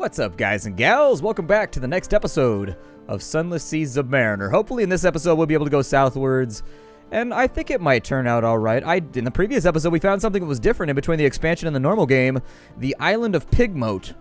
What's up, guys and gals? Welcome back to the next episode of Sunless Sea Zubmariner. Hopefully in this episode we'll be able to go southwards, and I think it might turn out alright. In the previous episode we found something that was different in between the expansion and the normal game. The island of Pigmote.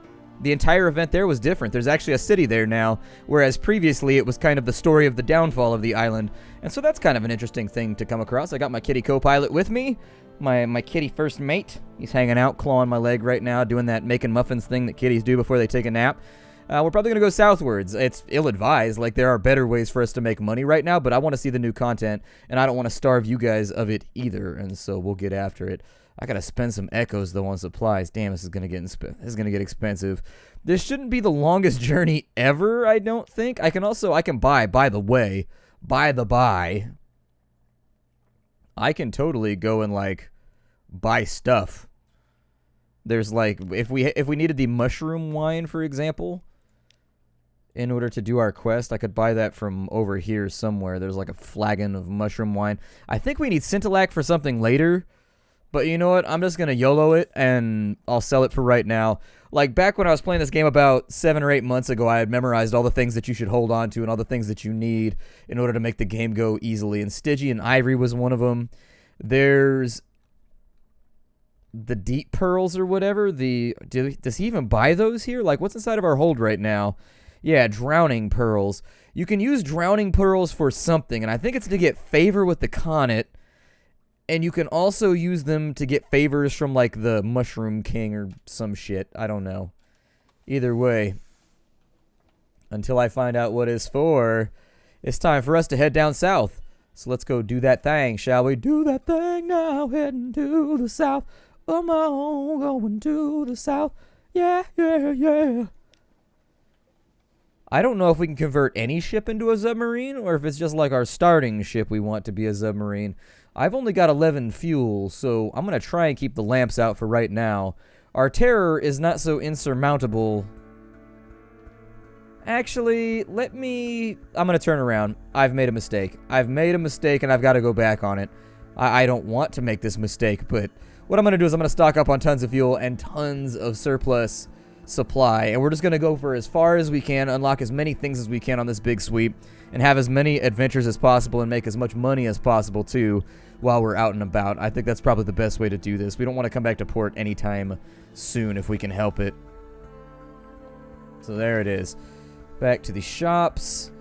The entire event there was different. There's actually a city there now, whereas previously it was kind of the story of the downfall of the island. And so that's kind of an interesting thing to come across. I got my kitty co-pilot with me. My kitty first mate. He's hanging out, clawing my leg right now, doing that making muffins thing that kitties do before they take a nap. We're probably going to go southwards. It's ill-advised. Like, there are better ways for us to make money right now, but I want to see the new content, and I don't want to starve you guys of it either, and so we'll get after it. I got to spend some echoes, though, on supplies. Damn, this is going to get expensive. This shouldn't be the longest journey ever, I don't think. I can buy, by the way, I can totally go and, like, buy stuff. There's, like, if we needed the mushroom wine, for example, in order to do our quest, I could buy that from over here somewhere. There's, like, a flagon of mushroom wine. I think we need Scintillac for something later, but you know what? I'm just going to YOLO it, and I'll sell it for right now. Like, back when I was playing this game about 7 or 8 months ago, I had memorized all the things that you should hold on to and all the things that you need in order to make the game go easily. And Stygian Ivory was one of them. There's the Deep Pearls or whatever. Does he even buy those here? Like, what's inside of our hold right now? Yeah, Drowning Pearls. You can use Drowning Pearls for something, and I think it's to get favor with the Conet. And you can also use them to get favors from, like, the Mushroom King or some shit. I don't know. Either way, until I find out what it's for, it's time for us to head down south. So let's go do that thing, shall we? Do that thing now, heading to the south. Come on, going to the south. Yeah, yeah, yeah. I don't know if we can convert any ship into a submarine, or if it's just like our starting ship we want to be a submarine. I've only got 11 fuel, so I'm going to try and keep the lamps out for right now. Our terror is not so insurmountable. Actually, I'm going to turn around. I've made a mistake. And I've got to go back on it. I don't want to make this mistake, but what I'm going to do is I'm going to stock up on tons of fuel and tons of surplus supply, and we're just going to go for as far as we can, unlock as many things as we can on this big sweep, and have as many adventures as possible and make as much money as possible too while we're out and about. I think that's probably the best way to do this. We don't want to come back to port anytime soon if we can help it. So there it is. Back to the shops.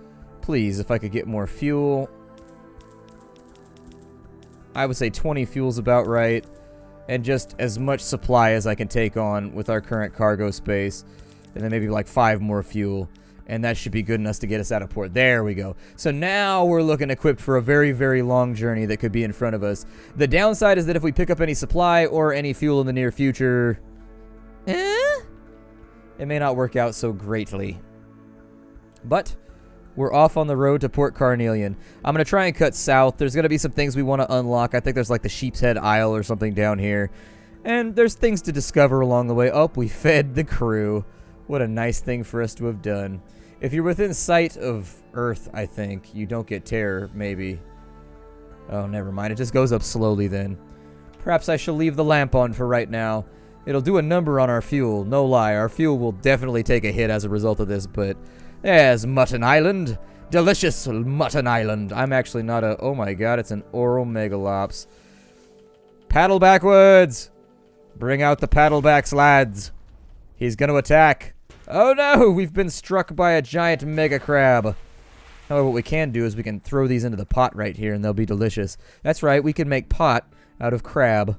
Please, if I could get more fuel. I would say 20 fuel's about right. And just as much supply as I can take on with our current cargo space. And then maybe like 5 more fuel. And that should be good enough to get us out of port. There we go. So now we're looking equipped for a very, very long journey that could be in front of us. The downside is that if we pick up any supply or any fuel in the near future, it may not work out so greatly. But we're off on the road to Port Carnelian. I'm going to try and cut south. There's going to be some things we want to unlock. I think there's like the Sheep's Head Isle or something down here. And there's things to discover along the way. Oh, we fed the crew. What a nice thing for us to have done. If you're within sight of Earth, I think, you don't get terror, maybe. Oh, never mind. It just goes up slowly then. Perhaps I shall leave the lamp on for right now. It'll do a number on our fuel. No lie, our fuel will definitely take a hit as a result of this, but there's Mutton Island. Delicious Mutton Island. I'm actually not a... Oh my god, it's an oral megalops. Paddle backwards! Bring out the paddlebacks, lads. He's gonna attack. Oh no, we've been struck by a giant mega crab. However, what we can do is we can throw these into the pot right here and they'll be delicious. That's right, we can make pot out of crab.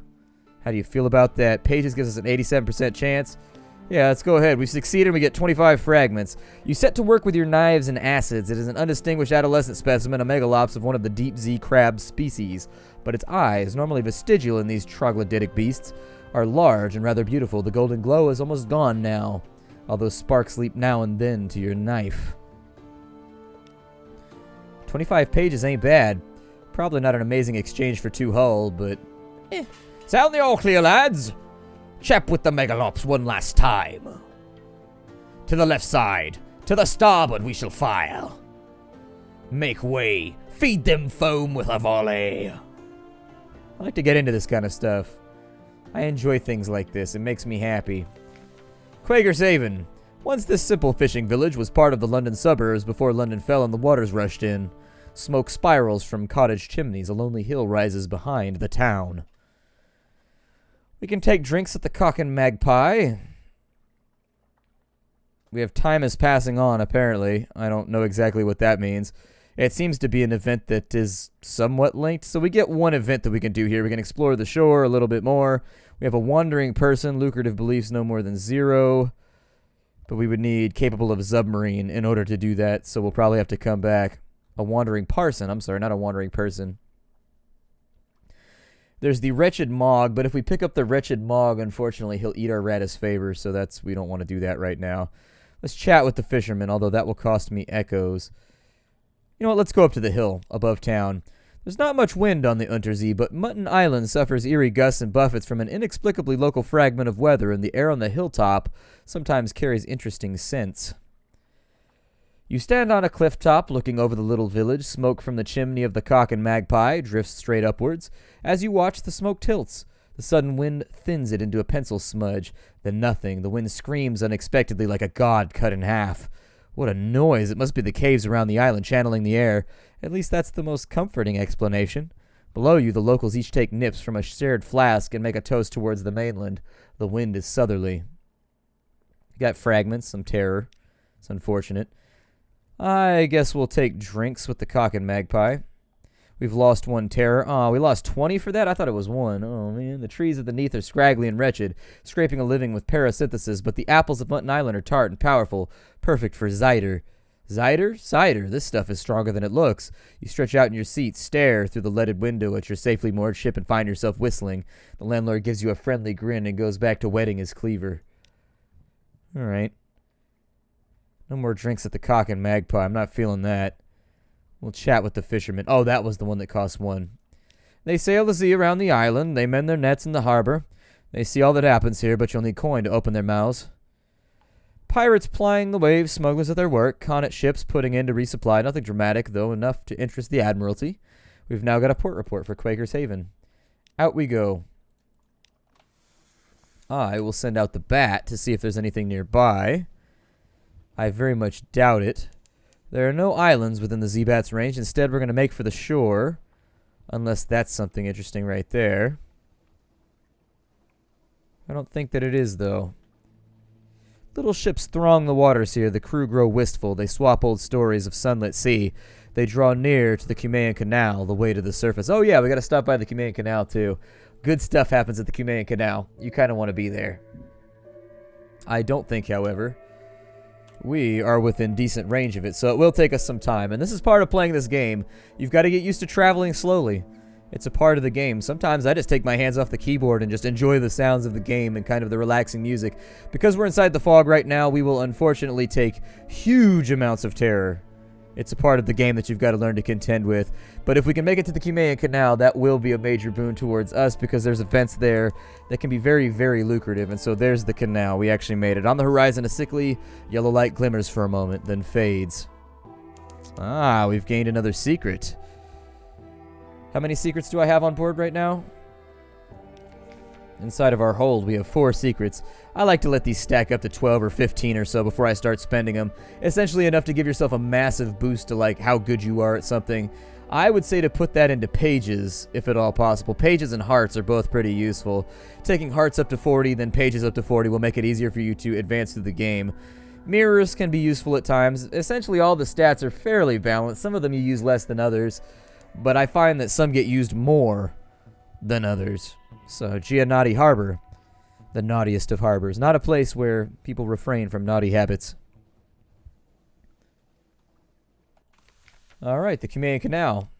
How do you feel about that? Pages gives us an 87% chance. Yeah, let's go ahead. We've succeeded and we get 25 fragments. You set to work with your knives and acids. It is an undistinguished adolescent specimen, a megalops of one of the deep sea crab species. But its eyes, normally vestigial in these troglodytic beasts, are large and rather beautiful. The golden glow is almost gone now, although sparks leap now and then to your knife. 25 pages ain't bad. Probably not an amazing exchange for 2 hull, but Sound the all clear, lads. Chap with the megalops one last time. To the left side. To the starboard we shall fire. Make way. Feed them foam with a volley. I like to get into this kind of stuff. I enjoy things like this. It makes me happy. Quaker's Haven. Once this simple fishing village was part of the London suburbs before London fell and the waters rushed in. Smoke spirals from cottage chimneys. A lonely hill rises behind the town. We can take drinks at the Cock and Magpie. We have time is passing on, apparently. I don't know exactly what that means. It seems to be an event that is somewhat linked. So we get one event that we can do here. We can explore the shore a little bit more. We have a wandering person. Lucrative beliefs no more than 0. But we would need capable of a submarine in order to do that. So we'll probably have to come back. A wandering parson. I'm sorry, not a wandering person. There's the wretched Mog. But if we pick up the wretched Mog, unfortunately, he'll eat our Raddus favor. So we don't want to do that right now. Let's chat with the fisherman, although that will cost me echoes. You know what, let's go up to the hill above town. There's not much wind on the Untersee, but Mutton Island suffers eerie gusts and buffets from an inexplicably local fragment of weather, and the air on the hilltop sometimes carries interesting scents. You stand on a cliff top looking over the little village. Smoke from the chimney of the Cock and Magpie drifts straight upwards. As you watch, the smoke tilts. The sudden wind thins it into a pencil smudge. Then nothing. The wind screams unexpectedly like a god cut in half. What a noise. It must be the caves around the island channeling the air. At least that's the most comforting explanation. Below you, the locals each take nips from a shared flask and make a toast towards the mainland. The wind is southerly. You got fragments, some terror. It's unfortunate. I guess we'll take drinks with the Cock and Magpie. We've lost 1 terror. Oh, we lost 20 for that? I thought it was 1. Oh, man. The trees underneath are scraggly and wretched, scraping a living with parasynthesis, but the apples of Mutton Island are tart and powerful, perfect for cider. Cider? Cider. This stuff is stronger than it looks. You stretch out in your seat, stare through the leaded window at your safely moored ship, and find yourself whistling. The landlord gives you a friendly grin and goes back to wetting his cleaver. All right. No more drinks at the Cock and Magpie. I'm not feeling that. We'll chat with the fishermen. Oh, that was the one that cost 1. They sail the sea around the island. They mend their nets in the harbor. They see all that happens here, but you'll need coin to open their mouths. Pirates plying the waves, smugglers at their work, Connaught ships putting in to resupply. Nothing dramatic, though enough to interest the Admiralty. We've now got a port report for Quaker's Haven. Out we go. I will send out the bat to see if there's anything nearby. I very much doubt it. There are no islands within the Z-Bat's range. Instead, we're going to make for the shore. Unless that's something interesting right there. I don't think that it is, though. Little ships throng the waters here. The crew grow wistful. They swap old stories of sunlit sea. They draw near to the Cumaean Canal, the way to the surface. Oh, yeah, we got to stop by the Cumaean Canal, too. Good stuff happens at the Cumaean Canal. You kind of want to be there. I don't think, however, we are within decent range of it, so it will take us some time. And this is part of playing this game. You've got to get used to traveling slowly. It's a part of the game. Sometimes I just take my hands off the keyboard and just enjoy the sounds of the game and kind of the relaxing music. Because we're inside the fog right now, we will unfortunately take huge amounts of terror. It's a part of the game that you've got to learn to contend with. But if we can make it to the Cumaean Canal, that will be a major boon towards us because there's events there that can be very, very lucrative. And so there's the canal. We actually made it. On the horizon, a sickly yellow light glimmers for a moment, then fades. Ah, we've gained another secret. How many secrets do I have on board right now? Inside of our hold, we have 4 secrets. I like to let these stack up to 12 or 15 or so before I start spending them. Essentially enough to give yourself a massive boost to like how good you are at something. I would say to put that into pages, if at all possible. Pages and hearts are both pretty useful. Taking hearts up to 40, then pages up to 40 will make it easier for you to advance through the game. Mirrors can be useful at times. Essentially all the stats are fairly balanced. Some of them you use less than others, but I find that some get used more than others. So, Giannotti Harbor, the naughtiest of harbors. Not a place where people refrain from naughty habits. Alright, the Cumaean Canal.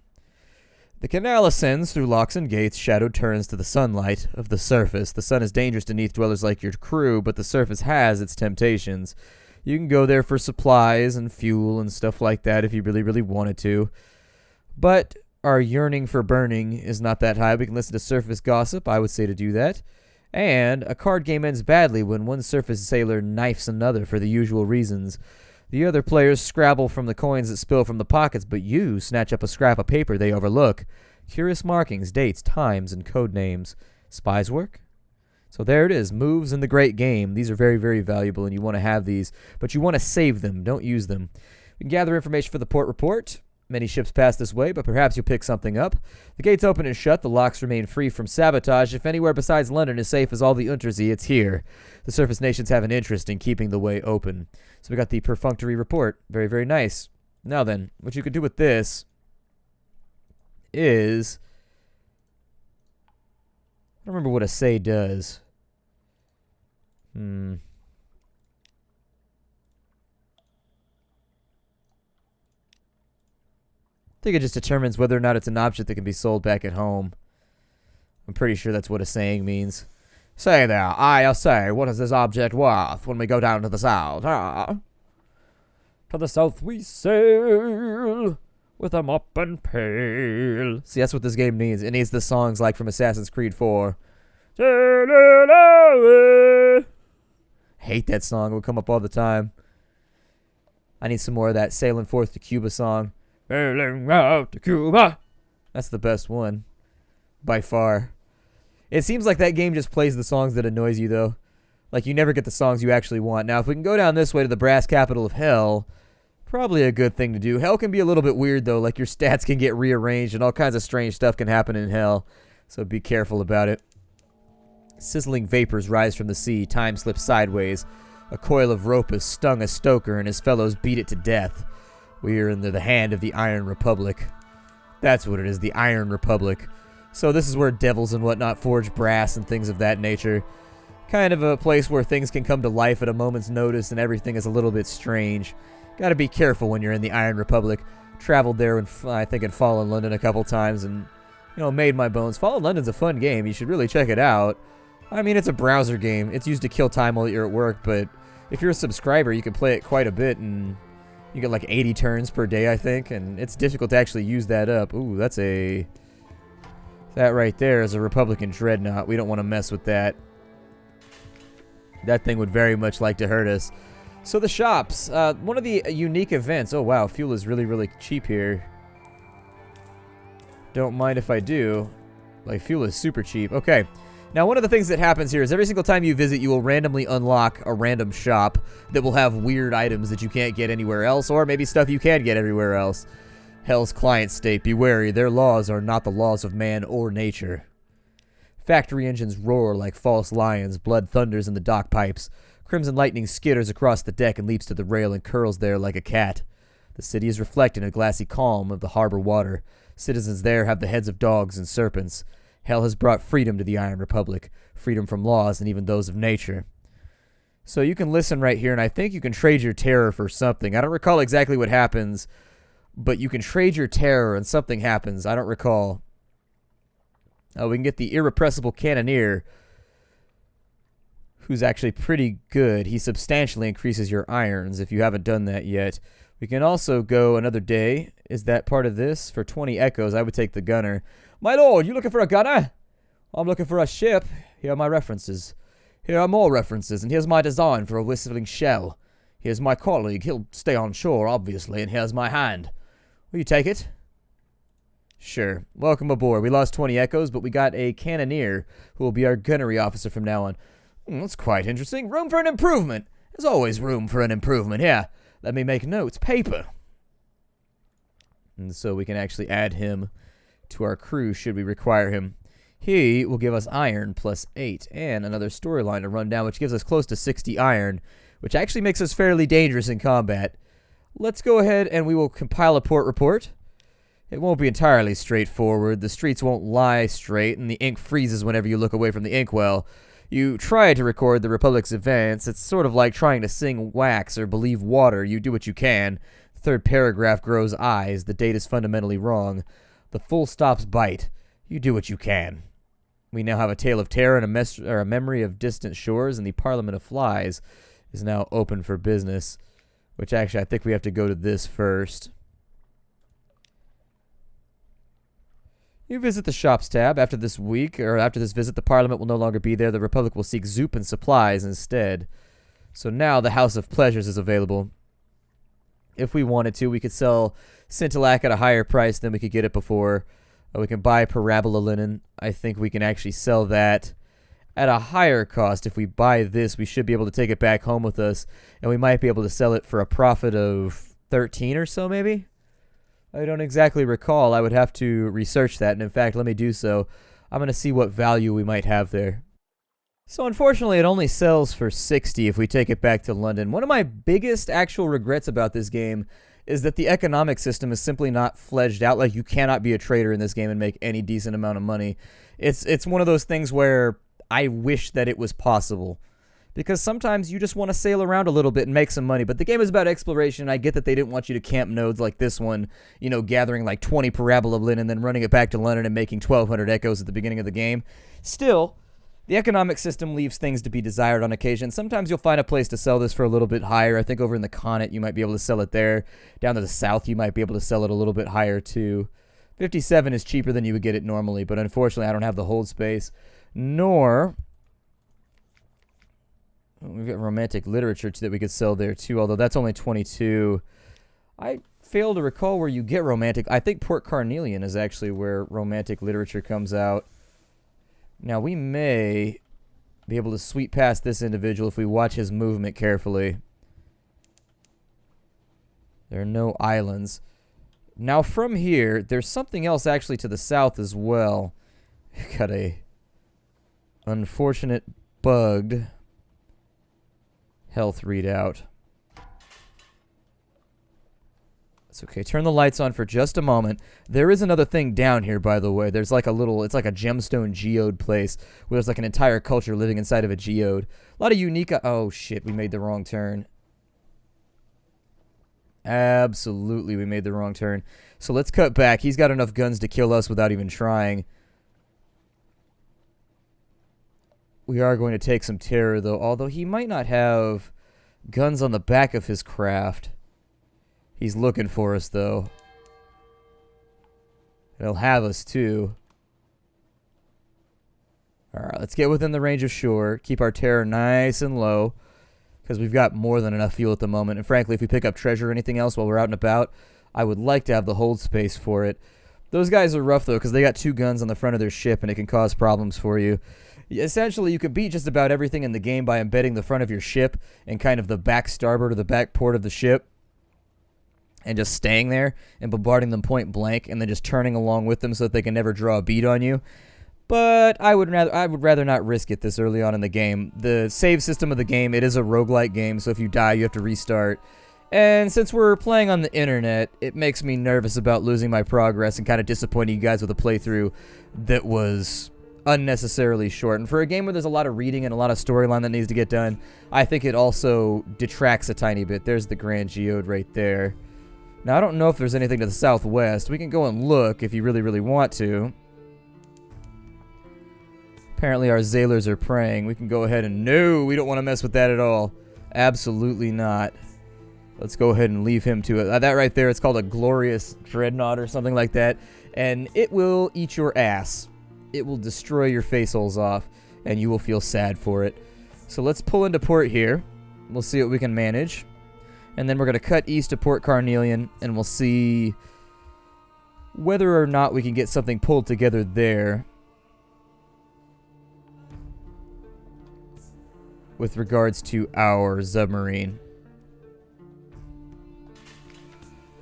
The canal ascends through locks and gates, shadowed turns to the sunlight of the surface. The sun is dangerous to Neath dwellers like your crew, but the surface has its temptations. You can go there for supplies and fuel and stuff like that if you really, really wanted to. But our yearning for burning is not that high. We can listen to surface gossip. I would say to do that. And a card game ends badly when one surface sailor knifes another for the usual reasons. The other players scrabble from the coins that spill from the pockets, but you snatch up a scrap of paper they overlook. Curious markings, dates, times, and code names. Spies work? So there it is, moves in the great game. These are very, very valuable, and you want to have these, but you want to save them. Don't use them. We can gather information for the port report. Many ships pass this way, but perhaps you'll pick something up. The gates open and shut. The locks remain free from sabotage. If anywhere besides London is safe as all the unterzee, it's here. The surface nations have an interest in keeping the way open. So we got the perfunctory report. Very, very nice. Now then, what you could do with this is... I don't remember what a say does. I think it just determines whether or not it's an object that can be sold back at home. I'm pretty sure that's what a saying means. Say there, I say, what is this object worth when we go down to the south? To the south we sail with a mop and pail. See, that's what this game needs. It needs the songs like from Assassin's Creed 4. Hate that song. It would come up all the time. I need some more of that Sailing Forth to Cuba song. Sailing out to Cuba. That's the best one. By far. It seems like that game just plays the songs that annoys you, though. Like, you never get the songs you actually want. Now, if we can go down this way to the brass capital of Hell... Probably a good thing to do. Hell can be a little bit weird, though. Like, your stats can get rearranged and all kinds of strange stuff can happen in Hell. So be careful about it. Sizzling vapors rise from the sea. Time slips sideways. A coil of rope has stung a stoker and his fellows beat it to death. We are under the hand of the Iron Republic. That's what it is, the Iron Republic. So this is where devils and whatnot forge brass and things of that nature. Kind of a place where things can come to life at a moment's notice and everything is a little bit strange. Gotta be careful when you're in the Iron Republic. Traveled there, and I think in Fallen London a couple times, and, you know, made my bones. Fallen London's a fun game. You should really check it out. I mean, it's a browser game. It's used to kill time while you're at work, but if you're a subscriber, you can play it quite a bit, and you get like 80 turns per day, I think, and it's difficult to actually use that up. Ooh, that's a... That right there is a Republican dreadnought. We don't want to mess with that. That thing would very much like to hurt us. So the shops, one of the unique events. Oh wow, fuel is really, really cheap here. Don't mind if I do. Like, fuel is super cheap. Okay. Now, one of the things that happens here is every single time you visit, you will randomly unlock a random shop that will have weird items that you can't get anywhere else, or maybe stuff you can get everywhere else. Hell's clients state, be wary, their laws are not the laws of man or nature. Factory engines roar like false lions, blood thunders in the dock pipes. Crimson lightning skitters across the deck and leaps to the rail and curls there like a cat. The city is reflected in a glassy calm of the harbor water. Citizens there have the heads of dogs and serpents. Hell has brought freedom to the Iron Republic. Freedom from laws and even those of nature. So you can listen right here, and I think you can trade your terror for something. I don't recall exactly what happens, but you can trade your terror and something happens. I don't recall. Oh, we can get the Irrepressible Cannoneer, who's actually pretty good. He substantially increases your irons if you haven't done that yet. We can also go another day. Is that part of this? For 20 echoes, I would take the gunner. My lord, you looking for a gunner? I'm looking for a ship. Here are my references. Here are more references, and here's my design for a whistling shell. Here's my colleague. He'll stay on shore, obviously, and here's my hand. Will you take it? Sure. Welcome aboard. We lost 20 echoes, but we got a cannoneer who will be our gunnery officer from now on. That's quite interesting. Room for an improvement. There's always room for an improvement. Here, let me make notes. Paper. And so we can actually add him to our crew should we require him. He will give us iron plus 8 and another storyline to run down, which gives us close to 60 iron, which actually makes us fairly dangerous in combat. Let's go ahead and we will compile a port report. It won't be entirely straightforward. The streets won't lie straight, and the ink freezes whenever you look away from the inkwell. You try to record the Republic's advance. It's sort of like trying to sing wax or believe water. You do what you can. The third paragraph grows eyes. The date is fundamentally wrong. The full stops bite. You do what you can. We now have a tale of terror and a memory of distant shores, and the Parliament of Flies is now open for business, which actually I think we have to go to this first. You visit the shops tab. After this week, or after this visit, the Parliament will no longer be there. The Republic will seek Zoop and supplies instead. So now the House of Pleasures is available. If we wanted to, we could sell Scintillac at a higher price than we could get it before. We can buy Parabola Linen. I think we can actually sell that at a higher cost. If we buy this, we should be able to take it back home with us, and we might be able to sell it for a profit of 13 or so, maybe? I don't exactly recall. I would have to research that, and in fact, let me do so. I'm going to see what value we might have there. So unfortunately, it only sells for 60 if we take it back to London. One of my biggest actual regrets about this game is that the economic system is simply not fledged out. Like, you cannot be a trader in this game and make any decent amount of money. It's one of those things where I wish that it was possible. Because sometimes you just want to sail around a little bit and make some money. But the game is about exploration. I get that they didn't want you to camp nodes like this one, you know, gathering like 20 parabola lin and then running it back to London and making 1,200 echoes at the beginning of the game. Still, the economic system leaves things to be desired on occasion. Sometimes you'll find a place to sell this for a little bit higher. I think over in the Continent you might be able to sell it there. Down to the south you might be able to sell it a little bit higher too. 57 is cheaper than you would get it normally, but unfortunately I don't have the hold space. Nor... we've got romantic literature that we could sell there too, although that's only 22. I fail to recall where you get romantic. I think Port Carnelian is actually where romantic literature comes out. Now, we may be able to sweep past this individual if we watch his movement carefully. There are no islands. Now, from here, there's something else actually to the south as well. We've got a unfortunate bugged health readout. It's okay. Turn the lights on for just a moment. There is another thing down here, by the way. There's like a little, it's like a gemstone geode place where there's like an entire culture living inside of a geode. A lot of unique, oh shit, we made the wrong turn. Absolutely, we made the wrong turn. So let's cut back. He's got enough guns to kill us without even trying. We are going to take some terror, though, although he might not have guns on the back of his craft. He's looking for us, though. He'll have us, too. Alright, let's get within the range of shore. Keep our terror nice and low, because we've got more than enough fuel at the moment. And frankly, if we pick up treasure or anything else while we're out and about, I would like to have the hold space for it. Those guys are rough, though, because they got 2 guns on the front of their ship, and it can cause problems for you. Essentially, you can beat just about everything in the game by embedding the front of your ship in kind of the back starboard or the back port of the ship and just staying there and bombarding them point blank and then just turning along with them so that they can never draw a bead on you. But I would rather not risk it this early on in the game. The save system of the game, it is a roguelike game, so if you die, you have to restart. And since we're playing on the internet, it makes me nervous about losing my progress and kind of disappointing you guys with a playthrough that was unnecessarily short. And for a game where there's a lot of reading and a lot of storyline that needs to get done, I think it also detracts a tiny bit. There's the Grand Geode right there. Now, I don't know if there's anything to the southwest. We can go and look if you really, really want to. Apparently our sailors are praying. We can go ahead and... No, we don't want to mess with that at all. Absolutely not. Let's go ahead and leave him to it. That right there, it's called a glorious dreadnought or something like that. And it will eat your ass. It will destroy your face holes off, and you will feel sad for it. So let's pull into port here. We'll see what we can manage. And then we're going to cut east to Port Carnelian, and we'll see whether or not we can get something pulled together there with regards to our submarine.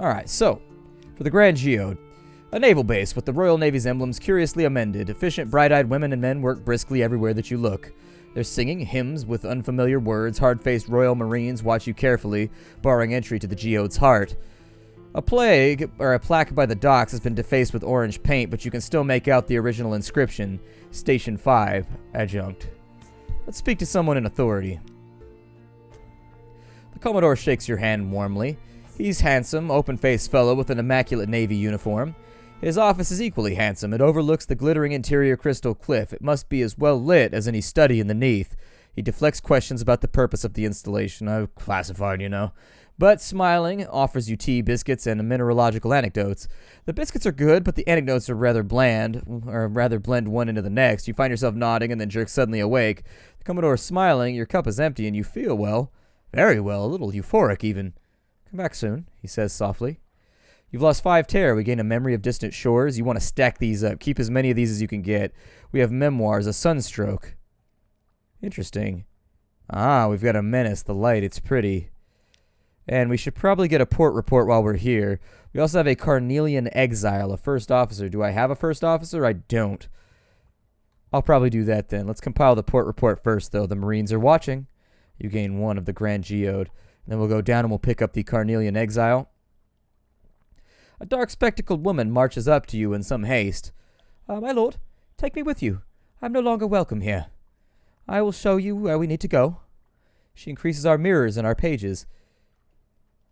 Alright, so, for the Grand Geode. A naval base with the Royal Navy's emblems curiously amended. Efficient, bright-eyed women and men work briskly everywhere that you look. They're singing hymns with unfamiliar words. Hard-faced Royal Marines watch you carefully, barring entry to the geode's heart. A plaque by the docks has been defaced with orange paint, but you can still make out the original inscription. Station 5, Adjunct. Let's speak to someone in authority. The Commodore shakes your hand warmly. He's handsome, open-faced fellow with an immaculate Navy uniform. His office is equally handsome. It overlooks the glittering interior crystal cliff. It must be as well lit as any study in the Neath. He deflects questions about the purpose of the installation. I've classified, you know. But, smiling, offers you tea, biscuits, and mineralogical anecdotes. The biscuits are good, but the anecdotes are rather bland, or rather blend one into the next. You find yourself nodding and then jerk suddenly awake. The Commodore is smiling, your cup is empty, and you feel well. Very well, a little euphoric even. Come back soon, he says softly. You've lost 5 terror. We gain a memory of distant shores. You want to stack these up. Keep as many of these as you can get. We have memoirs, a sunstroke. Interesting. Ah, we've got a menace, the light. It's pretty. And we should probably get a port report while we're here. We also have a Carnelian exile, a first officer. Do I have a first officer? I don't. I'll probably do that then. Let's compile the port report first, though. The Marines are watching. You gain 1 of the Grand Geode. Then we'll go down and we'll pick up the Carnelian exile. A dark-spectacled woman marches up to you in some haste. My lord, take me with you. I'm no longer welcome here. I will show you where we need to go. She increases our mirrors and our pages.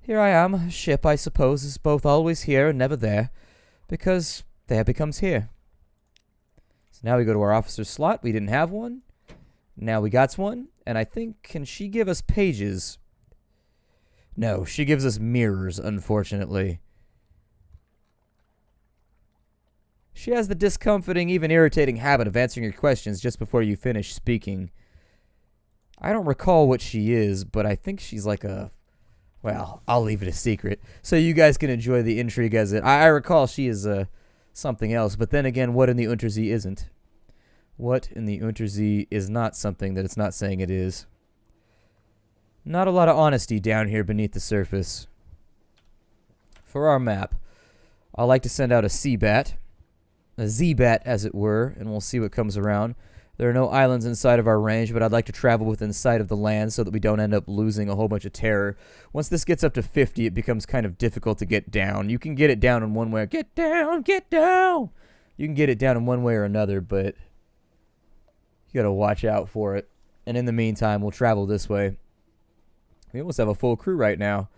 Here I am. A ship, I suppose, is both always here and never there, because there becomes here. So now we go to our officer's slot. We didn't have one. Now we got one. And I think, can she give us pages? No, she gives us mirrors, unfortunately. She has the discomforting, even irritating habit of answering your questions just before you finish speaking. I don't recall what she is, but I think she's like a... Well, I'll leave it a secret, so you guys can enjoy the intrigue as it... I recall she is something else, but then again, what in the Unterzee isn't? What in the Unterzee is not something that it's not saying it is? Not a lot of honesty down here beneath the surface. For our map, I'd like to send out a Seabat. A Z-Bat, as it were, and we'll see what comes around. There are no islands inside of our range, but I'd like to travel within sight of the land so that we don't end up losing a whole bunch of terror. Once this gets up to 50, it becomes kind of difficult to get down. You can get it down in one way. Get down! Get down! You can get it down in one way or another, but you gotta watch out for it. And in the meantime, we'll travel this way. We almost have a full crew right now.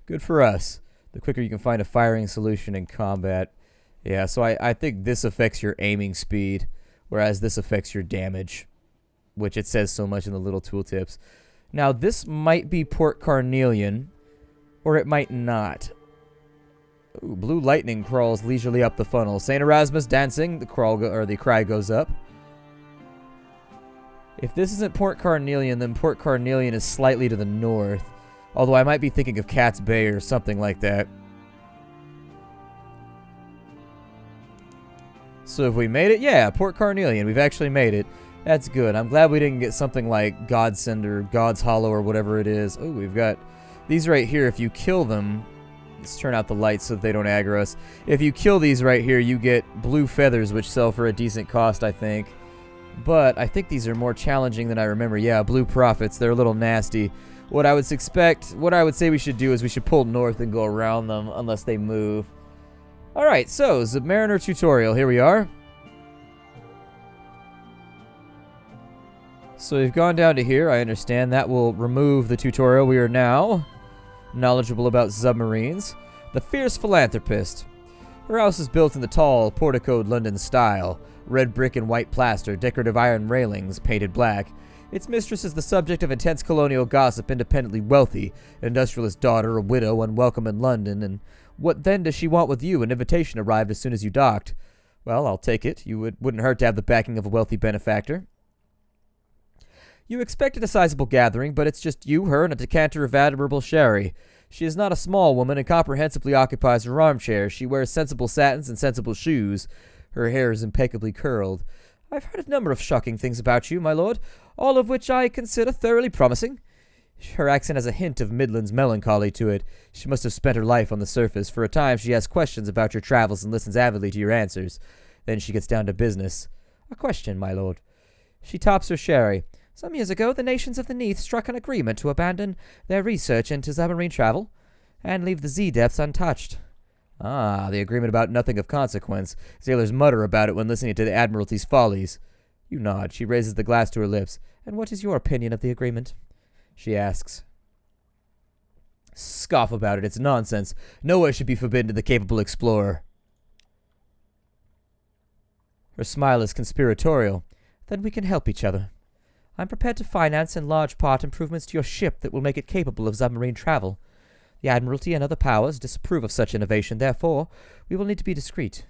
Good for us. The quicker you can find a firing solution in combat. Yeah, so I think this affects your aiming speed, whereas this affects your damage, which it says so much in the little tooltips. Now, this might be Port Carnelian, or it might not. Ooh, blue lightning crawls leisurely up the funnel. St. Erasmus dancing, the cry goes up. If this isn't Port Carnelian, then Port Carnelian is slightly to the north, although I might be thinking of Cat's Bay or something like that. So have we made it? Yeah, Port Carnelian. We've actually made it. That's good. I'm glad we didn't get something like Godsend or God's Hollow or whatever it is. Oh, we've got these right here. If you kill them, let's turn out the lights so that they don't aggro us. If you kill these right here, you get blue feathers, which sell for a decent cost, I think. But I think these are more challenging than I remember. Yeah, blue profits. They're a little nasty. What I would say we should do is we should pull north and go around them unless they move. Alright, so, Zubmariner tutorial, here we are. So we've gone down to here, I understand that will remove the tutorial. We are now knowledgeable about submarines. The Fierce Philanthropist. Her house is built in the tall, porticoed London style. Red brick and white plaster, decorative iron railings, painted black. Its mistress is the subject of intense colonial gossip, independently wealthy, an industrialist daughter, a widow, unwelcome in London, and what then does she want with you? An invitation arrived as soon as you docked. Well, I'll take it. Wouldn't hurt to have the backing of a wealthy benefactor. You expected a sizable gathering, but it's just you, her, and a decanter of admirable sherry. She is not a small woman and comprehensively occupies her armchair. She wears sensible satins and sensible shoes. Her hair is impeccably curled. I've heard a number of shocking things about you, my lord, all of which I consider thoroughly promising. Her accent has a hint of Midlands melancholy to it. She must have spent her life on the surface. For a time she asks questions about your travels and listens avidly to your answers. Then she gets down to business. A question, my lord. She tops her sherry. Some years ago, the nations of the Neath struck an agreement to abandon their research into submarine travel and leave the Z-depths untouched. Ah, the agreement about nothing of consequence. Sailors mutter about it when listening to the Admiralty's follies. You nod. She raises the glass to her lips. And what is your opinion of the agreement? She asks. Scoff about it. It's nonsense. Nowhere should be forbidden to the capable explorer. Her smile is conspiratorial. Then we can help each other. I'm prepared to finance in large part improvements to your ship that will make it capable of submarine travel. The Admiralty and other powers disapprove of such innovation. Therefore, we will need to be discreet.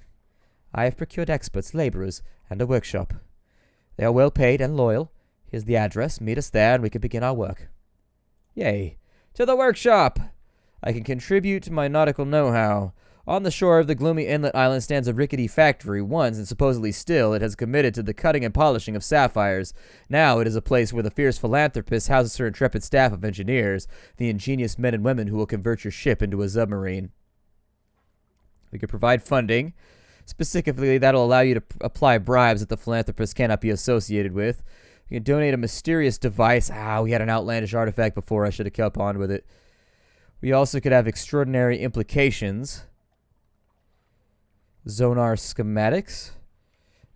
I have procured experts, laborers, and a workshop. They are well paid and loyal. Here's the address. Meet us there and we can begin our work. Yay. To the workshop! I can contribute my nautical know-how. On the shore of the gloomy inlet island stands a rickety factory. Once, and supposedly still, it has committed to the cutting and polishing of sapphires. Now it is a place where the fierce philanthropist houses her intrepid staff of engineers, the ingenious men and women who will convert your ship into a submarine. We could provide funding. Specifically, that'll allow you to apply bribes that the philanthropist cannot be associated with. You can donate a mysterious device. We had an outlandish artifact before. I should have kept on with it. We also could have extraordinary implications. Zonar schematics.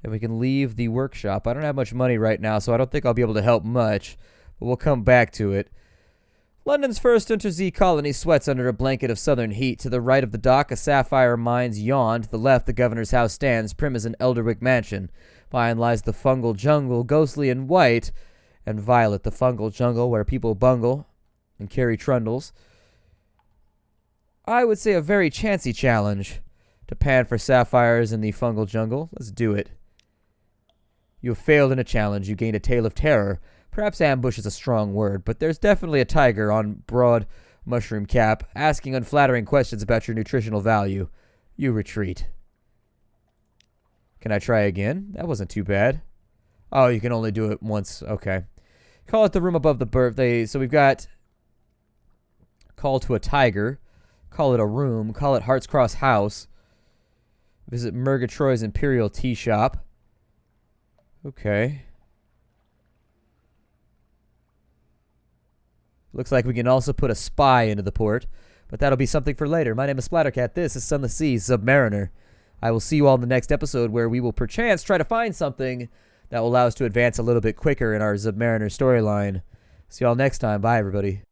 And we can leave the workshop. I don't have much money right now, so I don't think I'll be able to help much. But we'll come back to it. London's first unterzee colony sweats under a blanket of southern heat. To the right of the dock, a sapphire mines yawn. To the left, the governor's house stands, prim as an Elderwick mansion. Behind lies the fungal jungle, ghostly and white and violet. The fungal jungle where people bungle and carry trundles. I would say a very chancy challenge to pan for sapphires in the fungal jungle. Let's do it. You have failed in a challenge. You gained a tale of terror. Perhaps ambush is a strong word, but there's definitely a tiger on broad mushroom cap asking unflattering questions about your nutritional value. You retreat. Can I try again? That wasn't too bad. Oh, you can only do it once. Okay. Call it the room above the birthday. So we've got call to a tiger. Call it a room. Call it Hearts Cross House. Visit Murgatroyd's Imperial Tea Shop. Okay. Looks like we can also put a spy into the port, but that'll be something for later. My name is Splattercat. This is Sunless Sea Zubmariner. I will see you all in the next episode where we will perchance try to find something that will allow us to advance a little bit quicker in our Zubmariner storyline. See you all next time. Bye, everybody.